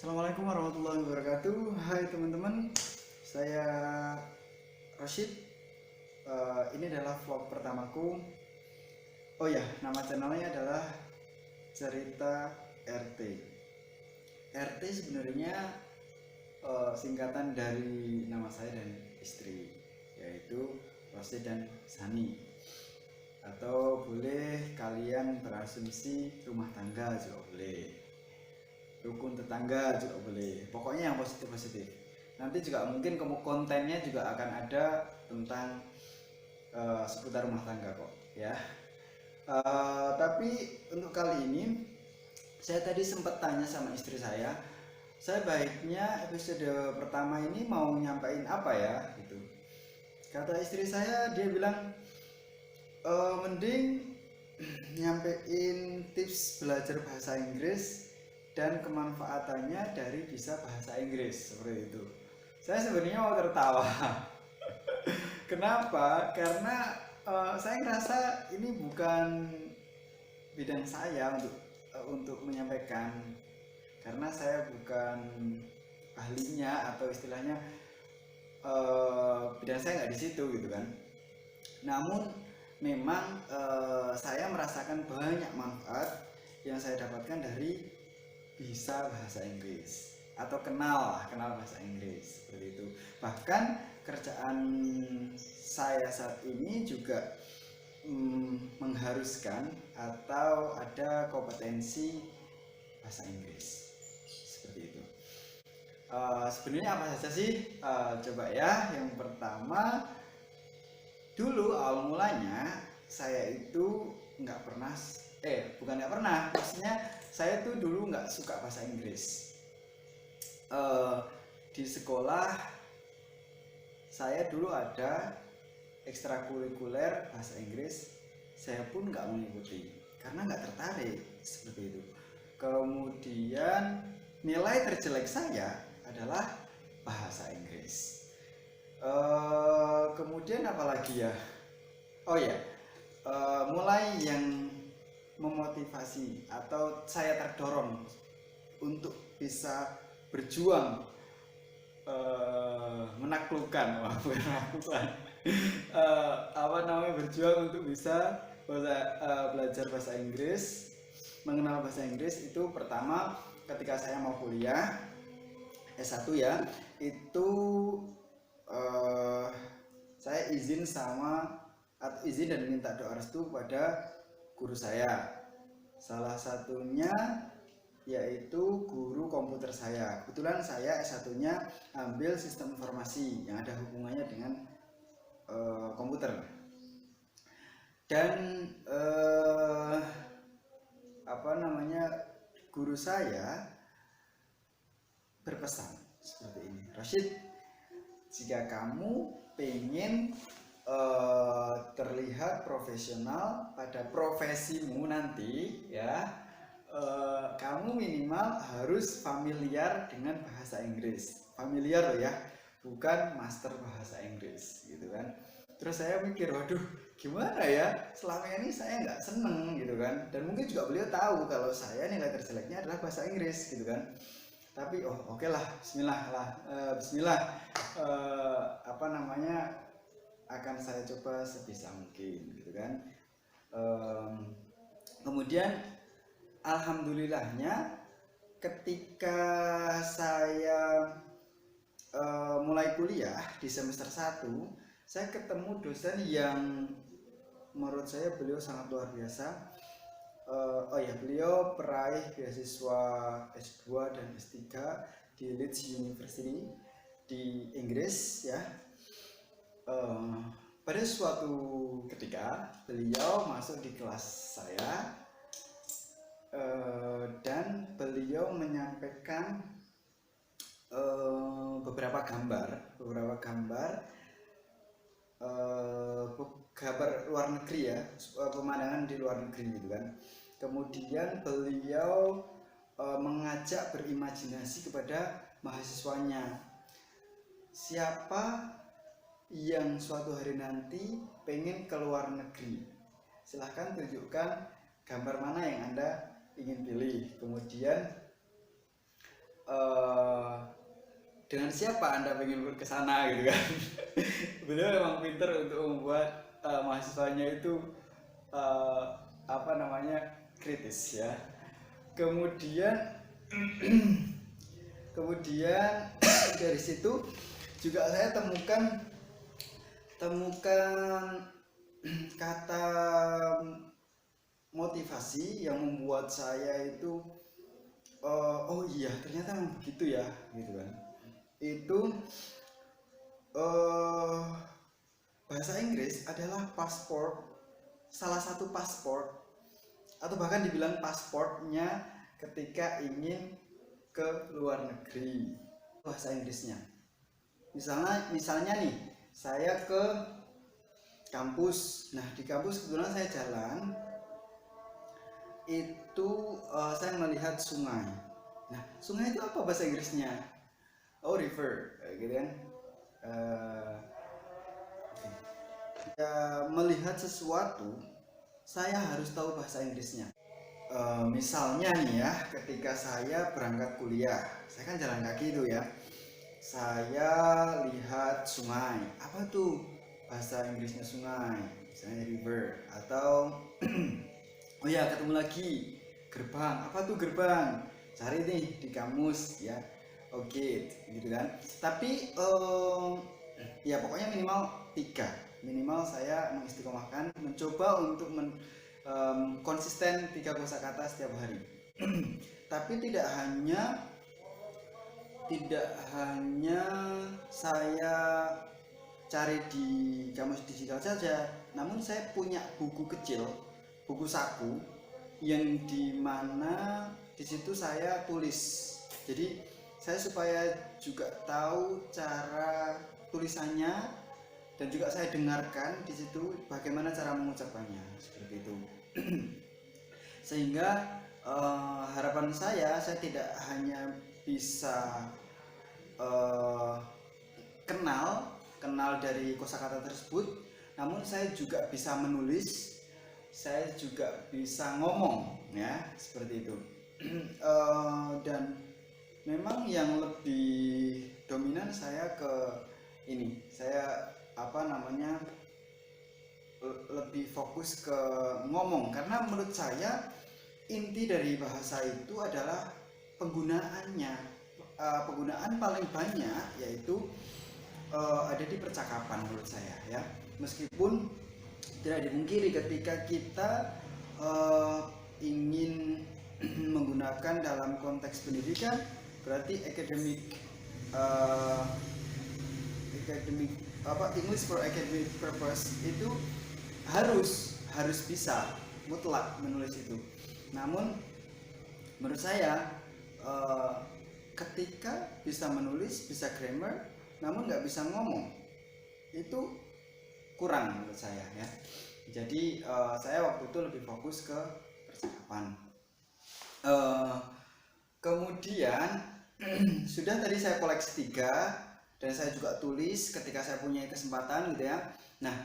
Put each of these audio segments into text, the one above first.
Assalamualaikum warahmatullahi wabarakatuh. Hai teman-teman, saya Rashid. Ini adalah vlog pertamaku. Oh ya, nama channelnya adalah Cerita RT. RT sebenarnya singkatan dari nama saya dan istri, yaitu Rashid dan Sani. Atau boleh kalian berasumsi rumah tangga juga boleh, rukun tetangga juga boleh, pokoknya yang positif-positif. Nanti juga mungkin kontennya juga akan ada tentang seputar rumah tangga kok ya. Tapi untuk kali ini saya tadi sempat tanya sama istri saya baiknya episode pertama ini mau nyampain apa ya gitu. Kata istri saya, dia bilang mending nyampein tips belajar bahasa Inggris dan kemanfaatannya dari bisa bahasa Inggris, seperti itu. Saya sebenarnya mau tertawa. Kenapa? Karena saya ngerasa ini bukan bidang saya untuk menyampaikan, karena saya bukan ahlinya atau istilahnya bidang saya nggak di situ gitu kan. Namun memang saya merasakan banyak manfaat yang saya dapatkan dari bisa bahasa Inggris atau kenal bahasa Inggris, seperti itu. Bahkan kerjaan saya saat ini juga mengharuskan atau ada kompetensi bahasa Inggris, seperti itu. Sebenarnya apa saja sih? Coba ya, yang pertama, dulu awal mulanya saya itu nggak pernah, bukan nggak pernah, maksudnya saya tuh dulu nggak suka bahasa Inggris. Di sekolah saya dulu ada ekstrakurikuler bahasa Inggris, saya pun nggak mengikuti karena nggak tertarik, seperti itu. Kemudian nilai terjelek saya adalah bahasa Inggris. Kemudian apalagi ya? Oh ya, mulai yang memotivasi atau saya terdorong untuk bisa berjuang menaklukkan, bukan menaklukkan, berjuang untuk bisa belajar bahasa Inggris, mengenal bahasa Inggris itu pertama ketika saya mau kuliah S1 ya, itu saya izin dan minta doa restu kepada guru saya. Salah satunya yaitu guru komputer saya. Kebetulan saya S1-nya ambil sistem informasi yang ada hubungannya dengan komputer. Dan guru saya berpesan seperti ini, Rashid, jika kamu pengen terlihat profesional pada profesimu nanti ya, kamu minimal harus familiar dengan bahasa Inggris. Familiar loh ya, bukan master bahasa Inggris gitu kan. Terus saya mikir, waduh gimana ya, selama ini saya nggak seneng gitu kan. Dan mungkin juga beliau tahu kalau saya nilai terjeleknya adalah bahasa Inggris gitu kan. Tapi oke lah, bismillah, akan saya coba sebisa mungkin gitu kan. Kemudian alhamdulillahnya ketika saya mulai kuliah di semester 1, saya ketemu dosen yang menurut saya beliau sangat luar biasa. Beliau peraih beasiswa S2 dan S3 di Leeds University di Inggris ya. Pada suatu ketika beliau masuk di kelas saya dan beliau menyampaikan beberapa gambar luar negeri ya, pemandangan di luar negeri gitu kan. Kemudian beliau mengajak berimajinasi kepada mahasiswanya, siapa yang suatu hari nanti pengen ke luar negeri, silahkan tunjukkan gambar mana yang Anda ingin pilih. Kemudian eh, dengan siapa Anda pengen ke sana gitu kan. Beliau memang pinter untuk membuat mahasiswanya itu eh, apa namanya kritis ya. Kemudian kemudian dari situ juga saya temukan kata motivasi yang membuat saya itu oh iya ternyata memang begitu ya gitu kan. Itu eh bahasa Inggris adalah salah satu paspor atau bahkan dibilang pasportnya ketika ingin ke luar negeri. Bahasa Inggrisnya misalnya nih saya ke kampus. Nah di kampus kebetulan saya jalan itu saya melihat sungai. Nah sungai itu apa bahasa Inggrisnya? Oh river gitu kan. Eh, ya, melihat sesuatu saya harus tahu bahasa Inggrisnya. Misalnya nih ya ketika saya berangkat kuliah, saya kan jalan kaki itu ya, saya lihat sungai. Apa tuh bahasa Inggrisnya sungai? Misalnya river. Atau oh ya ketemu lagi gerbang. Apa tuh gerbang? Cari nih di kamus ya. Oke gitu kan. Tapi ya pokoknya minimal 3. Minimal saya mengistiqomahkan mencoba untuk konsisten 3 kosakata setiap hari. Tapi tidak hanya saya cari di kamus digital saja, namun saya punya buku kecil, buku saku yang dimana di situ saya tulis. Jadi saya supaya juga tahu cara tulisannya dan juga saya dengarkan di situ bagaimana cara mengucapkannya seperti itu. Sehingga harapan saya tidak hanya bisa uh, kenal dari kosakata tersebut, namun saya juga bisa menulis, saya juga bisa ngomong ya seperti itu. Dan memang yang lebih dominan saya ke ini, saya apa namanya lebih fokus ke ngomong karena menurut saya inti dari bahasa itu adalah penggunaannya. Penggunaan paling banyak yaitu ada di percakapan menurut saya ya. Meskipun tidak dimungkiri ketika kita ingin menggunakan dalam konteks pendidikan, berarti uh, academic English for academic purpose itu harus bisa mutlak menulis itu. Namun menurut saya ketika bisa menulis, bisa grammar, namun nggak bisa ngomong, itu kurang menurut saya ya. Jadi saya waktu itu lebih fokus ke percakapan. Kemudian sudah tadi saya koleksi 3 dan saya juga tulis ketika saya punya kesempatan gitu ya. Nah,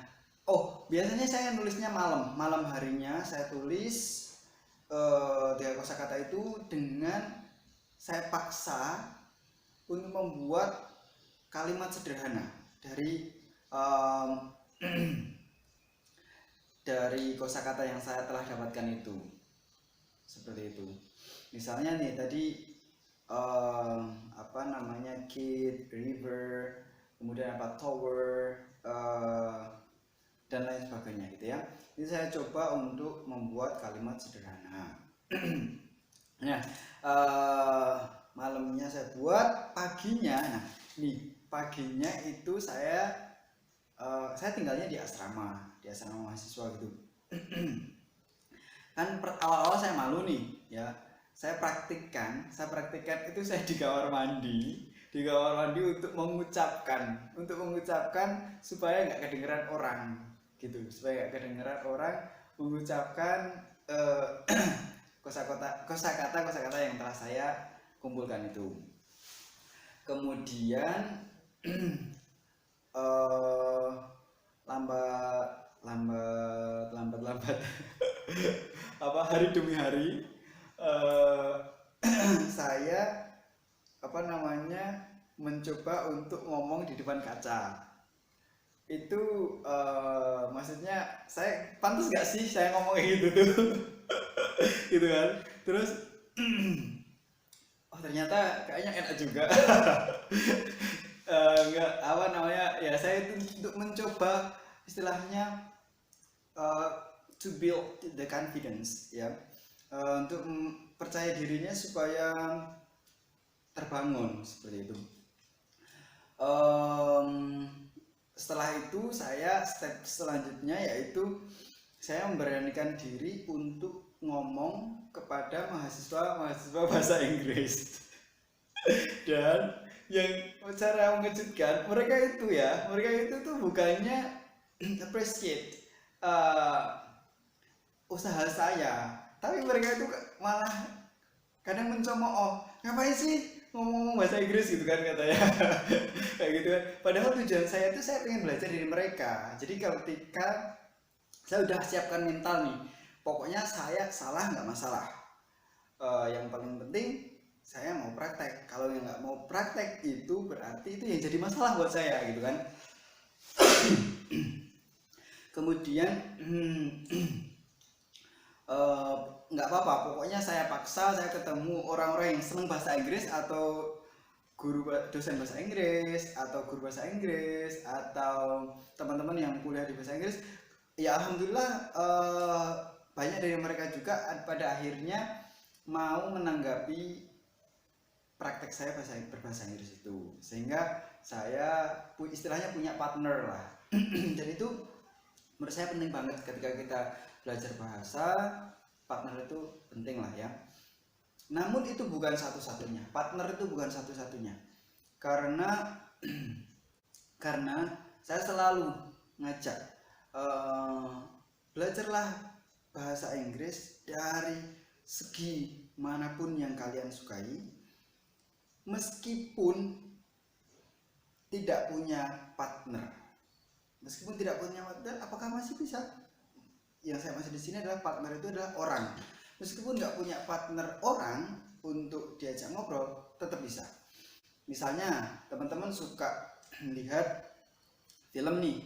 biasanya saya nulisnya malam harinya saya tulis 3 kosakata itu dengan saya paksa untuk membuat kalimat sederhana dari dari kosakata yang saya telah dapatkan itu. Seperti itu. Misalnya nih tadi kid, river, kemudian tower, dan lain sebagainya gitu ya. Ini saya coba untuk membuat kalimat sederhana. Nah, malamnya saya buat, paginya, nah nih paginya itu saya tinggalnya di asrama mahasiswa gitu. Kan awal-awal saya malu nih ya, saya praktikkan itu saya di kamar mandi untuk mengucapkan supaya nggak kedengeran orang gitu, supaya nggak kedengeran orang mengucapkan kosakata yang telah saya kumpulkan itu. Kemudian lambat hari demi hari saya apa namanya, mencoba untuk ngomong di depan kaca. Itu maksudnya saya pantas gak sih saya ngomong kayak gitu tuh? Gitu kan. Terus oh ternyata kayaknya enak juga. Enggak, apa namanya, ya saya itu untuk mencoba istilahnya uh, to build the confidence ya. Untuk percaya dirinya supaya terbangun seperti itu. Em, Setelah itu saya step selanjutnya yaitu saya memberanikan diri untuk ngomong kepada mahasiswa bahasa Inggris. Dan yang cara mengejutkan, mereka itu tuh bukannya appreciate usaha saya, tapi mereka itu malah kadang mencemooh, ngapain sih ngomong bahasa Inggris gitu kan katanya. Kayak gitu kan, padahal tujuan saya itu saya pengen belajar dari mereka. Jadi ketika saya udah siapkan mental nih, pokoknya saya salah nggak masalah. Yang paling penting saya mau praktek. Kalau yang nggak mau praktek itu berarti itu yang jadi masalah buat saya gitu kan. Kemudian nggak apa-apa, pokoknya saya paksa, saya ketemu orang-orang yang seneng bahasa Inggris atau dosen bahasa Inggris atau guru bahasa Inggris atau teman-teman yang kuliah di bahasa Inggris. Ya alhamdulillah banyak dari mereka juga pada akhirnya mau menanggapi praktek saya berbahasa Inggris itu, sehingga saya istilahnya punya partner lah. Dan itu menurut saya penting banget ketika kita belajar bahasa, partner itu penting lah ya. Namun itu bukan satu-satunya, partner itu bukan satu-satunya, karena karena saya selalu ngajak belajarlah bahasa Inggris dari segi manapun yang kalian sukai, meskipun tidak punya partner. Meskipun tidak punya partner, apakah masih bisa? Yang saya masih di sini adalah partner itu adalah orang. Meskipun nggak punya partner orang untuk diajak ngobrol, tetap bisa. Misalnya teman-teman suka lihat film nih,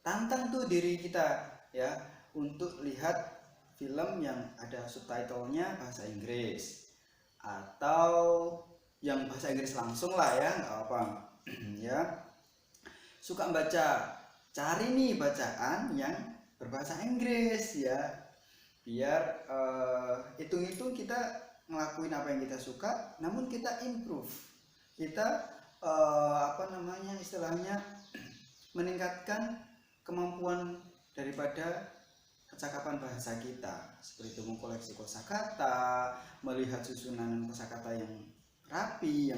tantang tuh diri kita ya untuk lihat film yang ada subtitlenya bahasa Inggris atau yang bahasa Inggris langsung lah ya, nggak apa ya. Suka baca, cari nih bacaan yang berbahasa Inggris ya, biar hitung-hitung kita ngelakuin apa yang kita suka, namun kita improve, kita apa namanya istilahnya meningkatkan kemampuan daripada kecakapan bahasa kita, seperti itu mengkoleksi kosakata, melihat susunan kosakata yang rapi,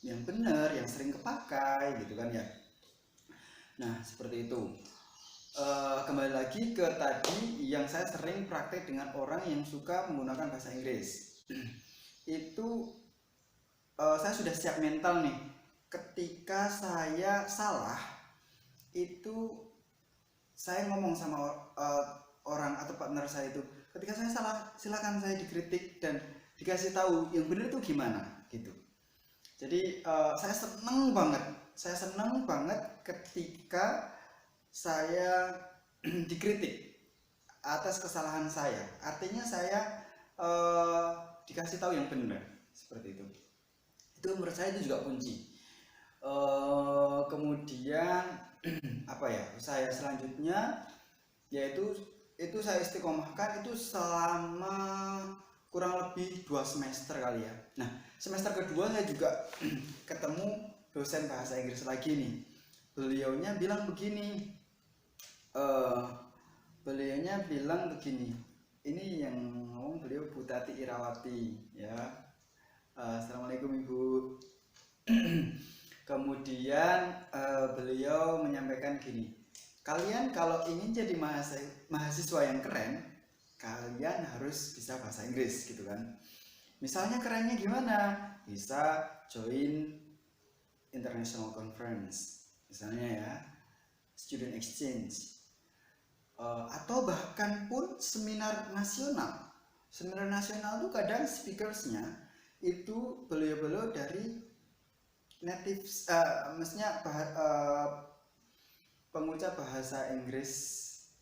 yang benar, yang sering kepakai gitu kan ya. Nah seperti itu. Kembali lagi ke tadi yang saya sering praktek dengan orang yang suka menggunakan bahasa Inggris. Itu saya sudah siap mental nih, ketika saya salah itu saya ngomong sama orang atau partner saya itu, ketika saya salah silakan saya dikritik dan dikasih tahu yang benar itu gimana gitu. Jadi saya seneng banget ketika saya dikritik atas kesalahan saya, artinya saya dikasih tahu yang benar, seperti itu. Itu menurut saya itu juga kunci. Kemudian apa ya, saya selanjutnya yaitu itu saya istiqomahkan itu selama kurang lebih 2 semester kali ya. Nah semester kedua saya juga ketemu dosen bahasa Inggris lagi nih. Beliaunya bilang begini, ini yang ngomong beliau Bu Tati Irawati ya. Assalamualaikum Ibu. Kemudian beliau menyampaikan gini, kalian kalau ingin jadi mahasiswa yang keren, kalian harus bisa bahasa Inggris gitu kan. Misalnya kerennya gimana? Bisa join international conference misalnya ya, student exchange, atau bahkan pun seminar nasional. Seminar nasional tuh kadang speakersnya itu beliau-beliau dari native, maksudnya pengucap bahasa Inggris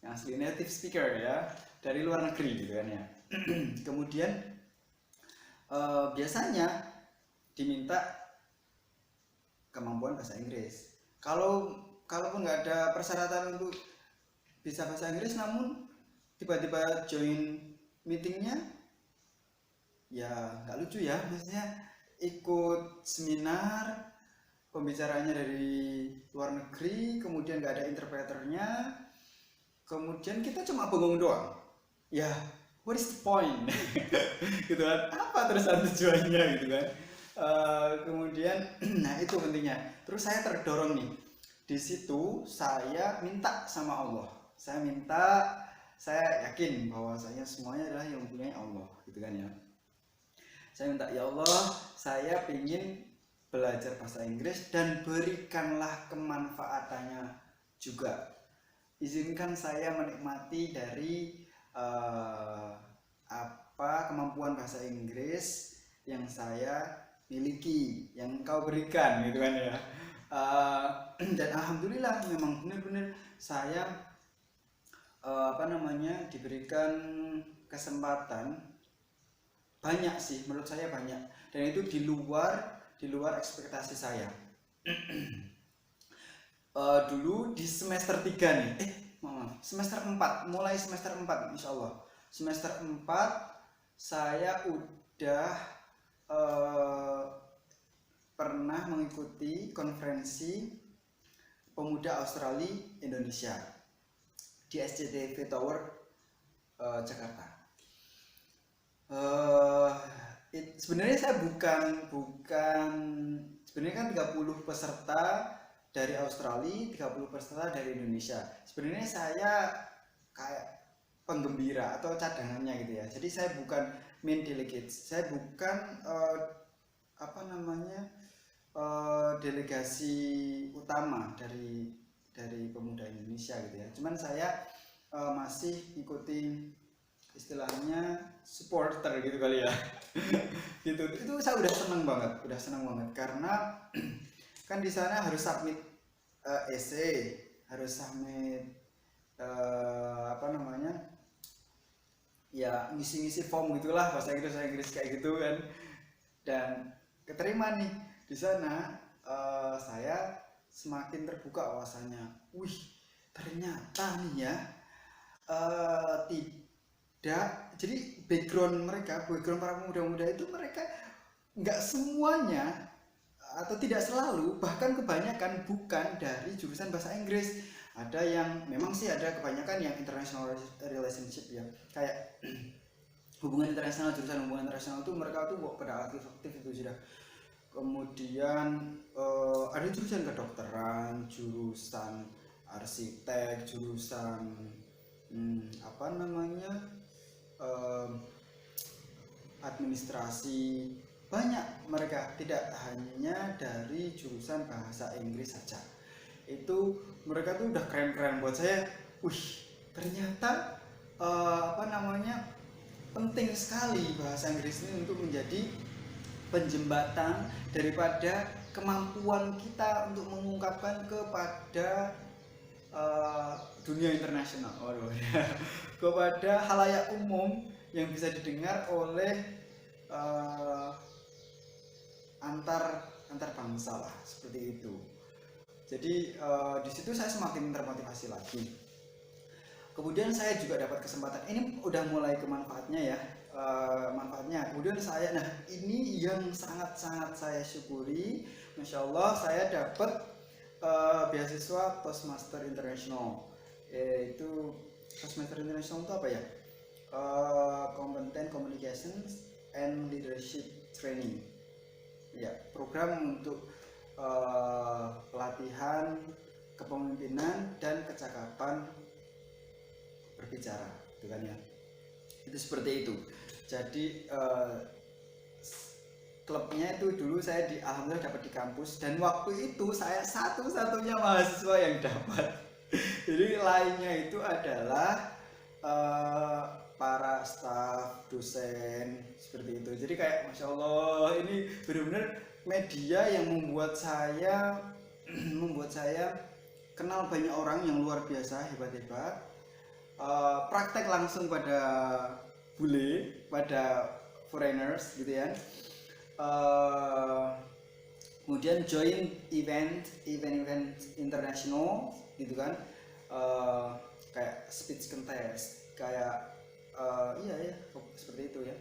yang asli, native speaker ya, dari luar negeri gitu kan ya. Kemudian biasanya diminta kemampuan bahasa Inggris. Kalaupun nggak ada persyaratan untuk bisa bahasa Inggris, namun tiba-tiba join meetingnya, ya nggak lucu ya, maksudnya ikut seminar, pembicaranya dari luar negeri, kemudian nggak ada interpreternya, kemudian kita cuma bengong doang. Ya, what is the point? Gitu kan? Apa terusan tujuannya gitu kan? Kemudian, nah itu pentingnya. Terus saya terdorong nih. Di situ saya minta sama Allah. Saya yakin bahwasanya semuanya adalah yang mempunyai Allah, gitu kan ya. Saya minta, ya Allah, saya ingin belajar bahasa Inggris dan berikanlah kemanfaatannya juga. Izinkan saya menikmati dari kemampuan bahasa Inggris yang saya miliki, yang Engkau berikan, gitu kan ya. Dan alhamdulillah memang benar-benar saya diberikan kesempatan banyak sih, menurut saya banyak, dan itu di luar ekspektasi saya. Dulu di semester 3 nih, semester 4, mulai semester 4 insya Allah. Semester 4 saya udah pernah mengikuti konferensi pemuda Australia Indonesia di SCTV Tower, Jakarta. Sebenarnya saya bukan sebenarnya kan 30 peserta dari Australia, 30 peserta dari Indonesia. Sebenarnya saya kayak penggembira atau cadangannya gitu ya. Jadi saya bukan main delegate, saya bukan delegasi utama dari pemuda Indonesia gitu ya. Cuman saya masih ikutin, istilahnya supporter gitu kali ya. Gitu. Itu saya udah senang banget karena kan di sana harus submit essay, harus submit ya ngisi-ngisi form gitulah, bahasa Inggris kayak gitu kan, dan keterima nih di sana. Saya semakin terbuka wawasannya. Wih, ternyata nih ya, tidak, jadi background para pemuda-pemuda itu, mereka nggak semuanya atau tidak selalu, bahkan kebanyakan bukan dari jurusan bahasa Inggris. Ada yang memang sih, ada kebanyakan yang international relationship ya, kayak hubungan internasional, jurusan hubungan internasional itu mereka tuh pada aktif itu sudah. Kemudian ada jurusan kedokteran, jurusan arsitek, jurusan administrasi. Banyak mereka, tidak hanya dari jurusan bahasa Inggris saja. Itu mereka tuh udah keren-keren buat saya. Wih, ternyata penting sekali bahasa Inggris ini untuk menjadi penjembatan daripada kemampuan kita untuk mengungkapkan kepada dunia internasional, kepada halayak umum yang bisa didengar oleh antar bangsa lah, seperti itu. Jadi di situ saya semakin termotivasi lagi. Kemudian saya juga dapat kesempatan, ini udah mulai ke manfaatnya ya, manfaatnya. Kemudian ini yang sangat-sangat saya syukuri, Masya Allah, saya dapat beasiswa Toastmaster International. Itu Toastmaster International itu apa ya? Competent Communications and Leadership Training. Ya, program untuk pelatihan kepemimpinan dan kecakapan berbicara, gitu kan ya. Itu seperti itu. Jadi klubnya itu dulu saya alhamdulillah dapat di kampus, dan waktu itu saya satu-satunya mahasiswa yang dapat. Jadi lainnya itu adalah para staf, dosen, seperti itu. Jadi kayak Masya Allah, ini benar-benar media yang membuat saya membuat saya kenal banyak orang yang luar biasa hebat-hebat. Praktek langsung pada bule, pada foreigners gitu ya. Kemudian join event internasional gitu kan. Kayak speech contest, kayak iya ya seperti itu ya.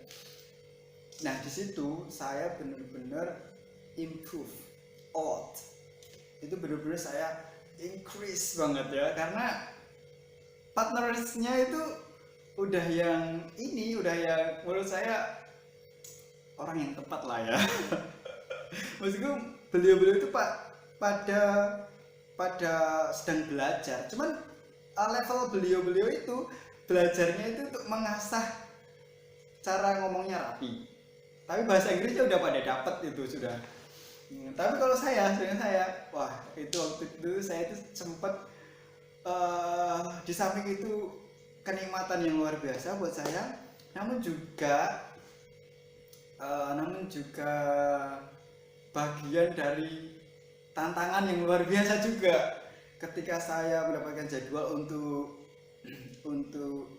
Nah di situ saya benar-benar improve out, itu benar-benar saya increase banget ya, karena partnersnya itu udah yang menurut saya orang yang tepat lah ya. Maksudku beliau-beliau itu pada sedang belajar, cuman level beliau-beliau itu belajarnya itu untuk mengasah cara ngomongnya rapi, tapi bahasa Inggrisnya udah pada dapet itu sudah. Tapi kalau saya wah itu waktu itu saya itu sempet di samping itu kenikmatan yang luar biasa buat saya, namun juga bagian dari tantangan yang luar biasa juga ketika saya mendapatkan jadwal untuk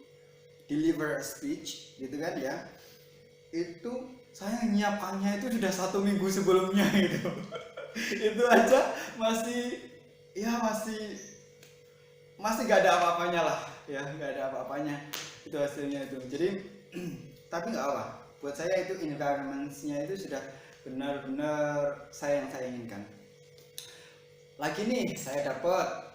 deliver a speech gitu kan ya. Itu saya nyiapkannya itu sudah 1 minggu sebelumnya gitu. Itu aja masih gak ada apa-apanya lah ya, gak ada apa-apanya itu hasilnya itu. Jadi tapi nggak apa, buat saya itu environment-nya itu sudah benar-benar yang saya inginkan. Lagi nih saya dapat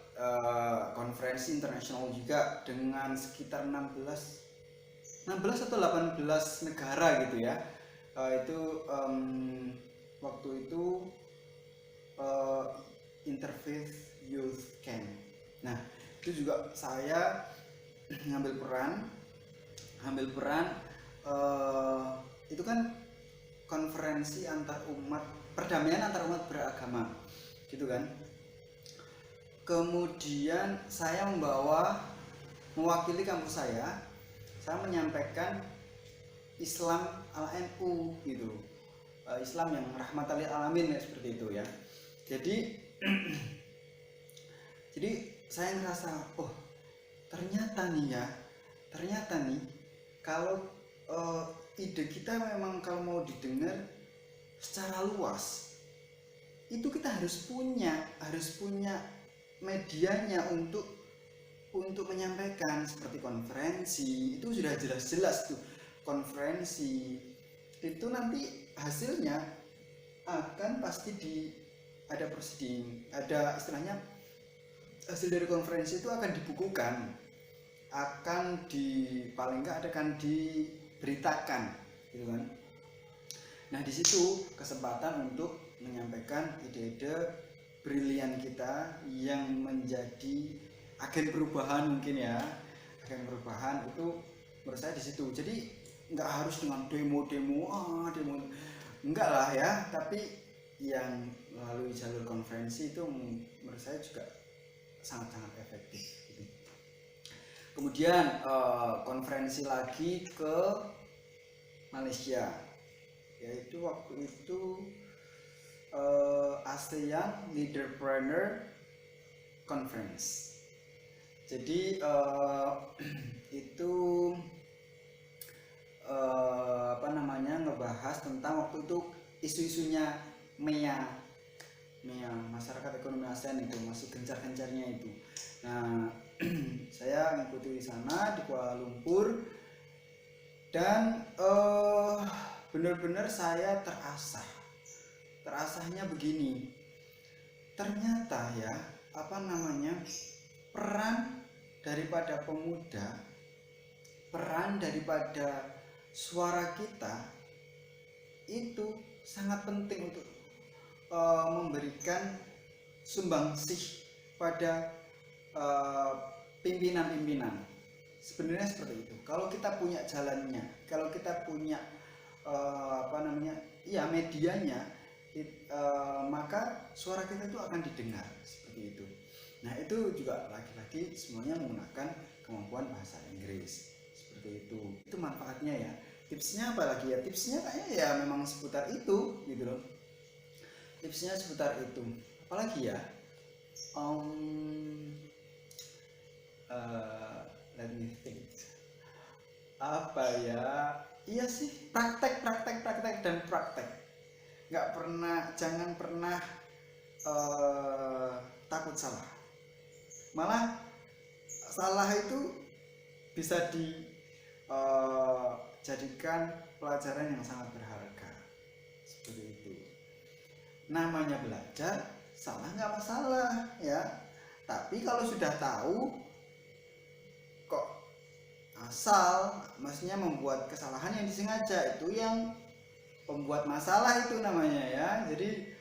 konferensi internasional juga dengan sekitar 16 atau 18 negara gitu ya. Itu waktu itu Interfaith Youth Camp. Nah itu juga saya ngambil peran itu kan konferensi perdamaian antar umat beragama gitu kan. Kemudian saya mewakili kampus saya menyampaikan Islam ala NU gitu, Islam yang rahmatan lil alamin ya, seperti itu ya. Jadi saya ngerasa ternyata nih kalau ide kita memang kalau mau didengar secara luas itu kita harus punya medianya untuk menyampaikan. Seperti konferensi itu sudah jelas-jelas tuh, konferensi itu nanti hasilnya akan pasti ada proceeding, ada istilahnya hasil dari konferensi itu akan dibukukan, paling nggak akan diberitakan gitu kan. Nah di situ kesempatan untuk menyampaikan ide-ide brilian kita yang menjadi agen perubahan mungkin ya. Agen perubahan itu menurut saya di situ. Jadi nggak harus dengan demo enggak lah ya, tapi yang melalui jalur konferensi itu menurut saya juga sangat-sangat efektif gitu. Kemudian konferensi lagi ke Malaysia, yaitu waktu itu ASEAN Leaderpreneur Conference. Jadi itu ngebahas tentang waktu itu isu-isunya MEA, masyarakat ekonomi ASEAN itu masih gencar-gencarnya itu. Nah saya mengikuti di sana di Kuala Lumpur, dan benar-benar saya terasahnya begini. Ternyata ya peran daripada pemuda, peran daripada suara kita itu sangat penting untuk memberikan sumbangsih pada pimpinan-pimpinan. Sebenarnya seperti itu. Kalau kita punya jalannya, kalau kita punya medianya, maka suara kita itu akan didengar seperti itu. Nah itu juga lagi-lagi semuanya menggunakan kemampuan bahasa Inggris seperti itu. Itu manfaatnya ya. Tipsnya apa lagi ya? Tipsnya kayaknya ya memang seputar itu gitu loh. tipsnya seputar itu. Apalagi ya, let me think. Apa ya, iya sih, praktek dan praktek. Jangan pernah takut salah. Malah salah itu bisa dijadikan pelajaran yang sangat berharga. Seperti itu. Namanya belajar, salah nggak masalah ya. Tapi kalau sudah tahu kok asal, maksudnya membuat kesalahan yang disengaja, itu yang pembuat masalah itu namanya ya. Jadi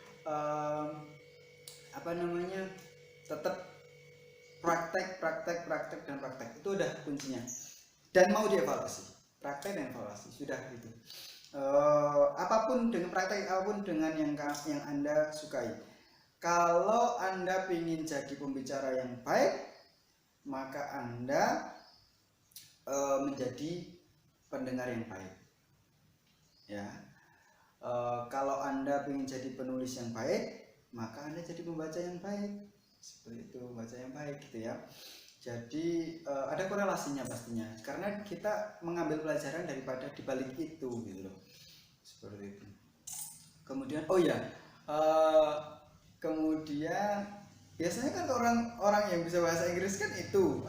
tetap praktek dan praktek, itu udah kuncinya. Dan mau dievaluasi, praktek dan evaluasi, sudah gitu. Apapun dengan praktek, apapun dengan yang Anda sukai. Kalau Anda ingin jadi pembicara yang baik, maka Anda menjadi pendengar yang baik ya. Kalau Anda ingin jadi penulis yang baik, maka Anda jadi pembaca yang baik. Seperti itu, baca yang baik gitu ya. Jadi ada korelasinya pastinya, karena kita mengambil pelajaran daripada dibalik itu gitu loh. Seperti itu. Kemudian kemudian biasanya kan orang yang bisa bahasa Inggris kan itu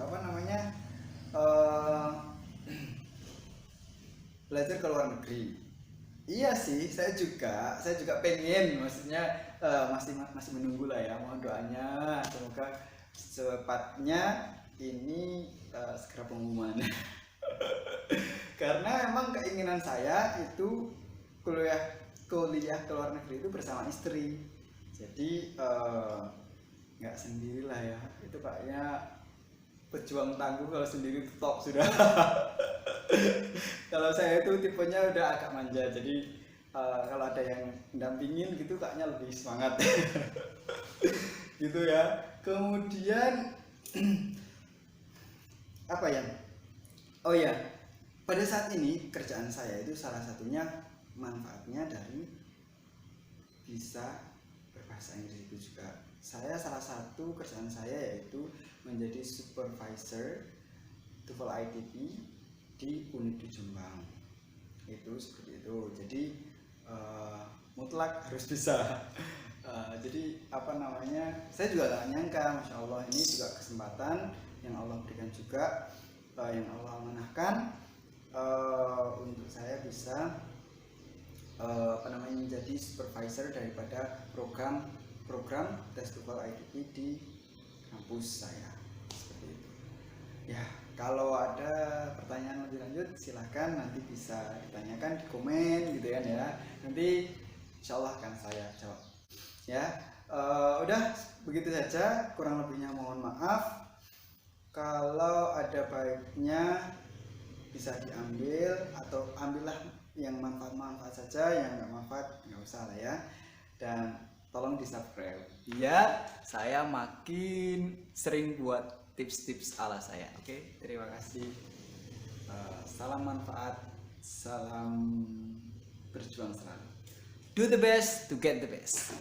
belajar ke luar negeri. Iya sih, saya juga pengen, maksudnya masih menunggu lah ya, mohon doanya semoga secepatnya ini segera pengumuman. Karena emang keinginan saya itu kuliah ke luar negeri itu bersama istri. Jadi nggak sendirilah ya, itu kayaknya pejuang tangguh kalau sendiri top sudah. Kalau saya itu tipenya udah agak manja, jadi kalau ada yang mendampingin gitu kayaknya lebih semangat. Gitu ya. Kemudian apa ya? Oh ya, pada saat ini kerjaan saya itu salah satunya manfaatnya dari bisa berbahasa Inggris itu juga. Saya salah satu kerjaan saya yaitu menjadi supervisor TOEFL ITP di unit di Jombang. Itu seperti itu. Jadi mutlak harus bisa. Jadi saya juga gak nyangka, masya Allah, ini juga kesempatan yang Allah berikan juga, yang Allah amanahkan untuk saya bisa menjadi supervisor daripada program tes TOEFL ITP di kampus saya. Seperti itu ya. Kalau ada pertanyaan lebih lanjut silahkan nanti bisa ditanyakan di komen gitu kan ya, nanti insya Allah akan saya jawab ya. Udah begitu saja, kurang lebihnya mohon maaf. Kalau ada baiknya bisa diambil, atau ambillah yang manfaat saja, yang nggak manfaat nggak usah lah ya. Dan tolong di subscribe ya, saya makin sering buat tips-tips ala saya. Oke, terima kasih. Salam manfaat, salam berjuang selalu. Do the best to get the best.